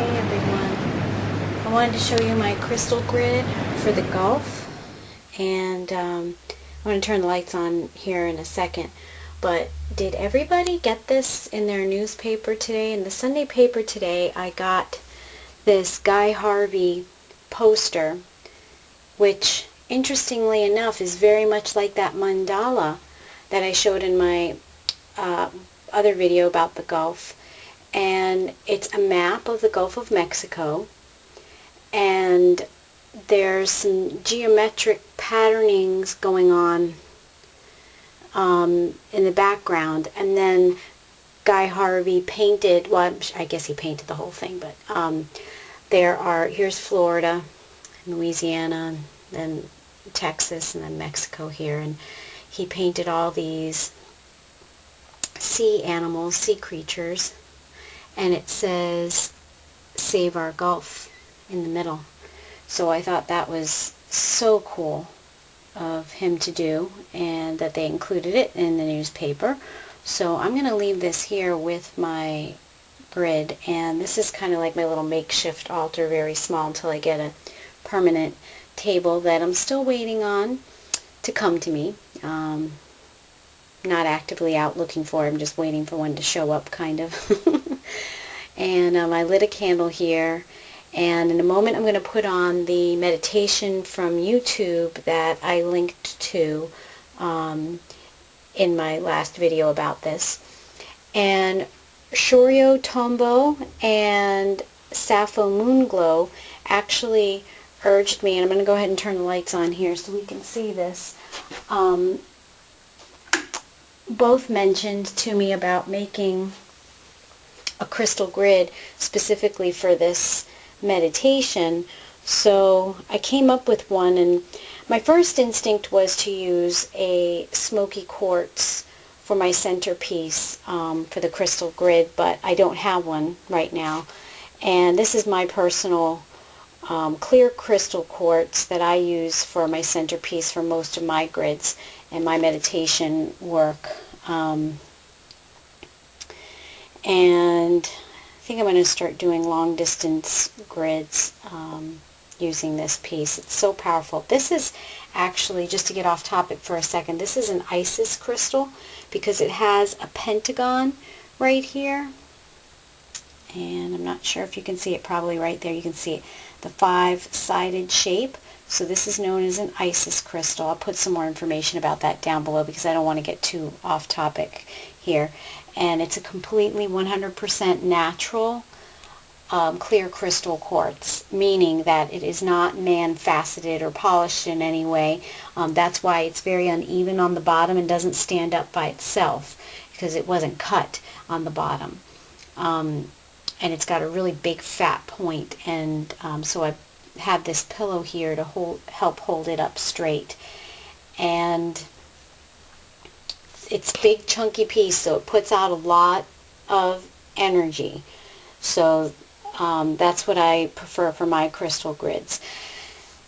Hey everyone, I wanted to show you my crystal grid for the Gulf, and I'm going to turn the lights on here in a second, but did everybody get this in their newspaper today? In the Sunday paper today I got this Guy Harvey poster, which interestingly enough is very much like that mandala that I showed in my other video about the Gulf. And it's a map of the Gulf of Mexico, and there's some geometric patternings going on in the background, and then Guy Harvey painted, well, I guess he painted the whole thing, but here's Florida, Louisiana, then Texas, and then Mexico here, and he painted all these sea animals, sea creatures, and it says "Save Our Gulf" in the middle. So I thought that was so cool of him to do, and that they included it in the newspaper. So I'm going to leave this here with my grid, and this is kind of like my little makeshift altar, very small, until I get a permanent table that I'm still waiting on to come to me. Not actively out looking for it, I'm just waiting for one to show up, kind of. And I lit a candle here, and in a moment I'm going to put on the meditation from YouTube that I linked to in my last video about this. And Shoryo Tombo and Sappho Moonglow actually urged me, and I'm going to go ahead and turn the lights on here so we can see this, both mentioned to me about making a crystal grid specifically for this meditation. So I came up with one, and my first instinct was to use a smoky quartz for my centerpiece for the crystal grid, but I don't have one right now. And this is my personal clear crystal quartz that I use for my centerpiece for most of my grids and my meditation work. And I think I'm going to start doing long distance grids using this piece. It's so powerful. This is actually, just to get off topic for a second, this is an Isis crystal because it has a pentagon right here. And I'm not sure if you can see it, probably right there you can see it, the 5-sided shape. So this is known as an Isis crystal. I'll put some more information about that down below because I don't want to get too off topic here. And it's a completely 100% natural clear crystal quartz, meaning that it is not man-faceted or polished in any way. That's why it's very uneven on the bottom and doesn't stand up by itself, because it wasn't cut on the bottom. And it's got a really big fat point, and so I have this pillow here to help hold it up straight. And it's big chunky piece, so it puts out a lot of energy. So that's what I prefer for my crystal grids.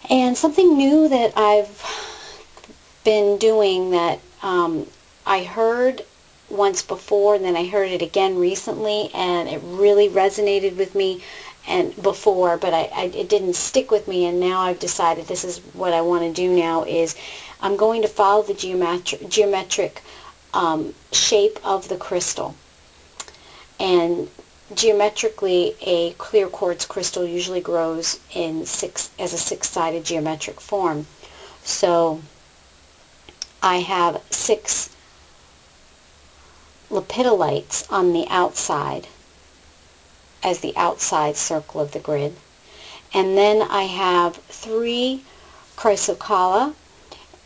And something new that I've been doing that I heard once before, and then I heard it again recently, and it really resonated with me and before, but it didn't stick with me, and now I've decided this is what I want to do now. Is I'm going to follow the geometric shape of the crystal. And geometrically, a clear quartz crystal usually grows as a 6-sided geometric form. So I have 6 lepidolites on the outside as the outside circle of the grid. And then I have 3 chrysocolla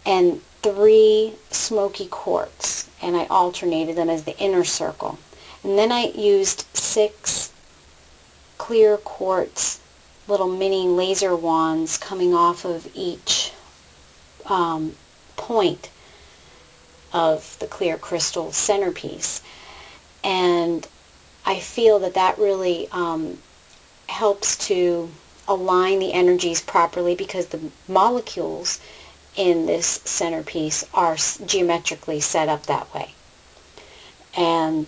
and 3 smoky quartz, and I alternated them as the inner circle. And then I used 6 clear quartz little mini laser wands coming off of each point of the clear crystal centerpiece. And I feel that that really helps to align the energies properly, because the molecules in this centerpiece are geometrically set up that way. And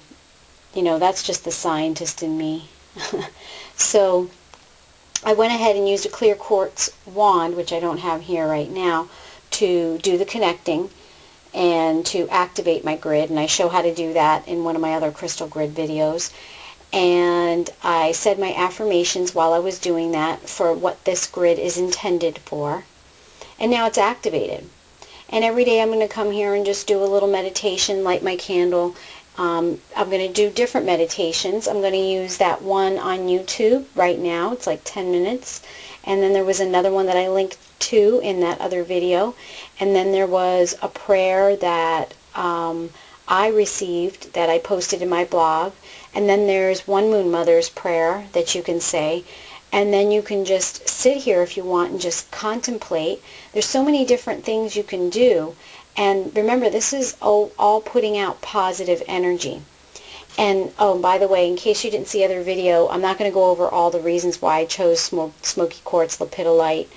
you know, that's just the scientist in me. So I went ahead and used a clear quartz wand, which I don't have here right now, to do the connecting and to activate my grid, and I show how to do that in one of my other crystal grid videos. And I said my affirmations while I was doing that for what this grid is intended for, and now it's activated. And every day I'm going to come here and just do a little meditation, light my candle. I'm going to do different meditations. I'm going to use that one on YouTube right now. It's like 10 minutes. And then there was another one that I linked to in that other video. And then there was a prayer that I received that I posted in my blog. And then there's one Moon Mother's prayer that you can say. And then you can just sit here if you want and just contemplate. There's so many different things you can do. And remember, this is all putting out positive energy. And, oh, by the way, in case you didn't see the other video, I'm not going to go over all the reasons why I chose smoky quartz, lepidolite,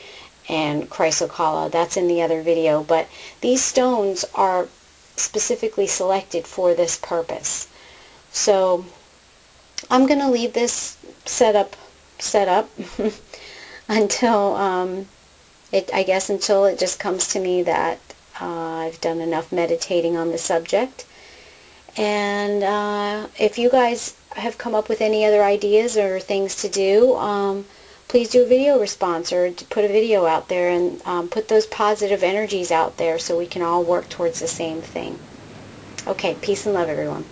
and chrysocolla. That's in the other video. But these stones are specifically selected for this purpose. So I'm going to leave this set up until I guess until it just comes to me that I've done enough meditating on the subject. And if you guys have come up with any other ideas or things to do, please do a video response or put a video out there and put those positive energies out there so we can all work towards the same thing. Okay, peace and love, everyone.